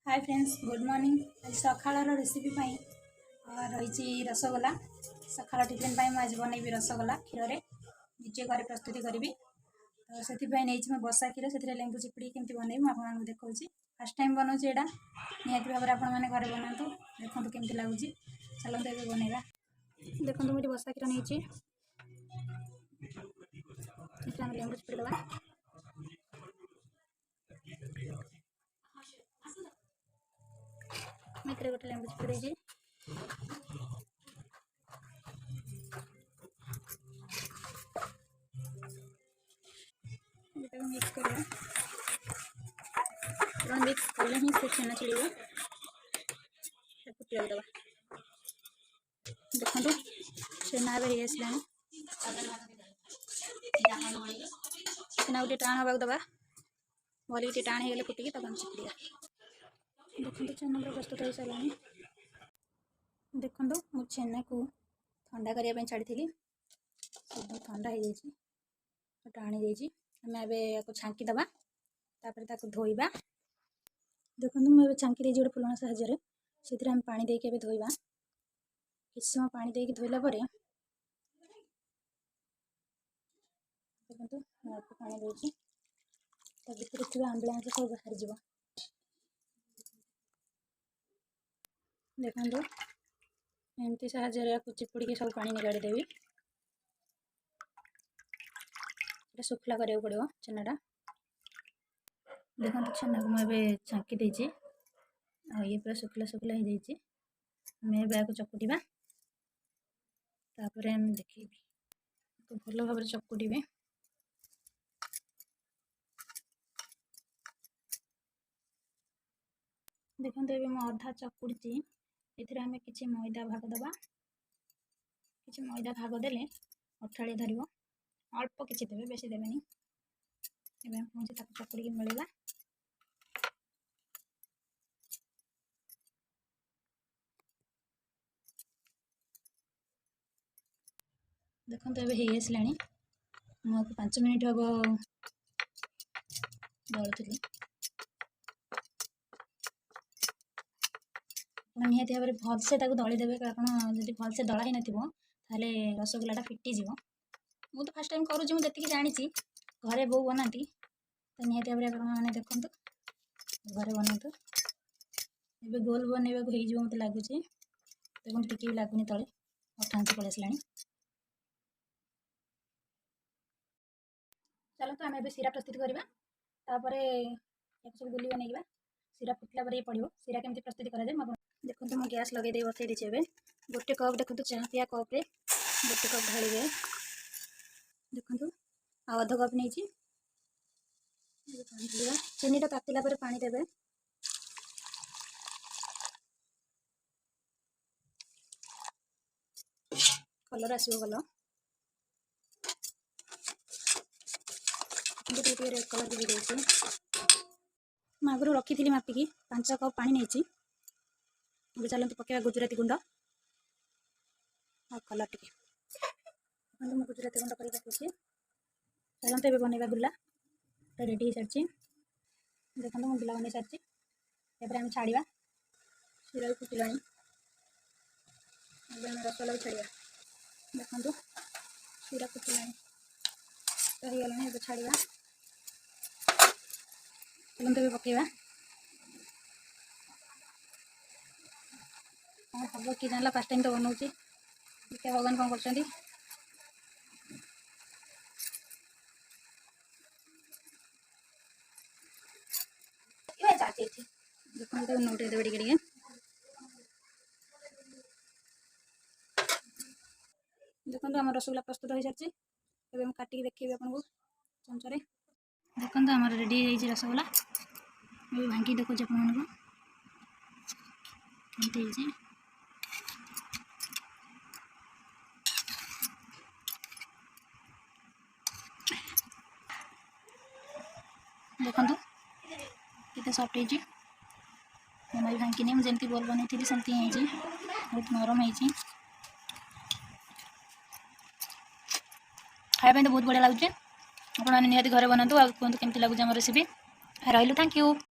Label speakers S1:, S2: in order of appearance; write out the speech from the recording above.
S1: Hi friends good morning. आज सकाळर recipe रही रसगोला। सकाळ टिफिन आज बनैबी रसगोला क्षीर में निजे घर प्रस्तुति करी। तो से नहीं बसा क्षीर से लेंबू चिपुड़ी केमती बनैबी आपको देखा। फास्ट टाइम बनाऊँ यहाँ निहती भाव में घर बनातु देखो केमती लगुच। चलते ये बनवा देखो मुझे बसा क्षीर नहीं लेंबू चिपुड़ी दवा। मित्र गोटे लेंबू चिपुड़ी मिक्स कर मिक्स कले ही से छेना छिड़े फुटाई दवा। देखो छेना आसला छेना गोटे टाण हाँ दबा भले गोटे टाण हो फुटिकी तक हम चिपुड़िया। देखो छेना पूरा प्रस्तुत हो सारा। देखो मु छेना को ठंडा करने छाड़ी सब ठंडा हो जाए टाणी जाइए। आम ए छांकी दबा तापर धोइबा। देखो मुझे छांकी गोटे फुलण साहाଯ୍य से पानी देके धोइबा। किछ समय पानी देके धोइला परे देखो पानी देछि भीतर थी आंबला अंश सब बाहर जीव। देखो एमती साहाଯ୍य चिपुड़ी सब पानी निगाड़ी देवी। शुखला करा पड़ो छेनाटा। देखो छेना को मुझे छांकी देछि ये पूरा शुखला शुखला हो जाइए। आम को चकुटा तापर देखी तो भल भाव चकुटे। देखो ये अधा चकुड़ी एमें किसी मैदा भाग दबा। किसी मैदा भाग देले अठाड़ी धर अल्प किसी देवे बेसी देवेनि। मुझे चकुड़ी मिलला देखो ये आसला। मुझे 5 मिनट हम दलुली निहती भाव में भलसे दलीदेवे। कारण जब भलसे दला ही नाले रसगोलाटा फिटीज। मुझे फास्ट टाइम करुँच मुझे जानी घरे बो बनाती तो निहती भाव में मैंने देखु घरे बनातु। ए गोल बनवा हो मत लगुच देखो टिके भी लगुनि तले अठा अंश पलि आसला। चलो तो आम सीरा प्रस्तुत करवा सब गुली बनवा। सीरा फुटला पर पड़ो सीरा केमती प्रस्तुत कराए। देखो तो गैस लगे बसई देखे गोटे कप देखो चाह पिया कप रे गोटे कप ढालिए। देखो आधा कप नहीं चीनीटा तातिला पर पानी देवे। कलर आसो भल रेड कलर भी देती। आगु रखी थी मापिकी 5 कप पानी नहीं। अब चलते पकेवा गुजराती गुंड और कलर टिके मुझे गुजराती गुंड कर चलते ये बनवा गुला रेडी हो सारी। देखो मुझे गुला बन सारी आम छाड़ा क्षीर भी फुटिला। रसगोला भी छाड़ा देखो क्षीर फुटिला हो छाड़ा। चलते पकेवा हम कि जाना फास्ट टाइम तो बनाऊँ देखिए भगवान कौन कर। देखो नोटे देवे टे देखो आम रसगोला प्रस्तुत हो सारी। अब काटिक देखिए आपको चमचरे। देखो आम रेडी हो रसगोला भांगी देखो आपको कमती। देखो कितने सफ्ट हो भांगी नहीं मुझे बोल बनई थी सेमती बहुत नरम हो खाया तो बहुत बढ़िया लगे। आपने निहती घरे बनातु आ कहतु केमती लगुच आम रेसिपी। रही थैंक यू।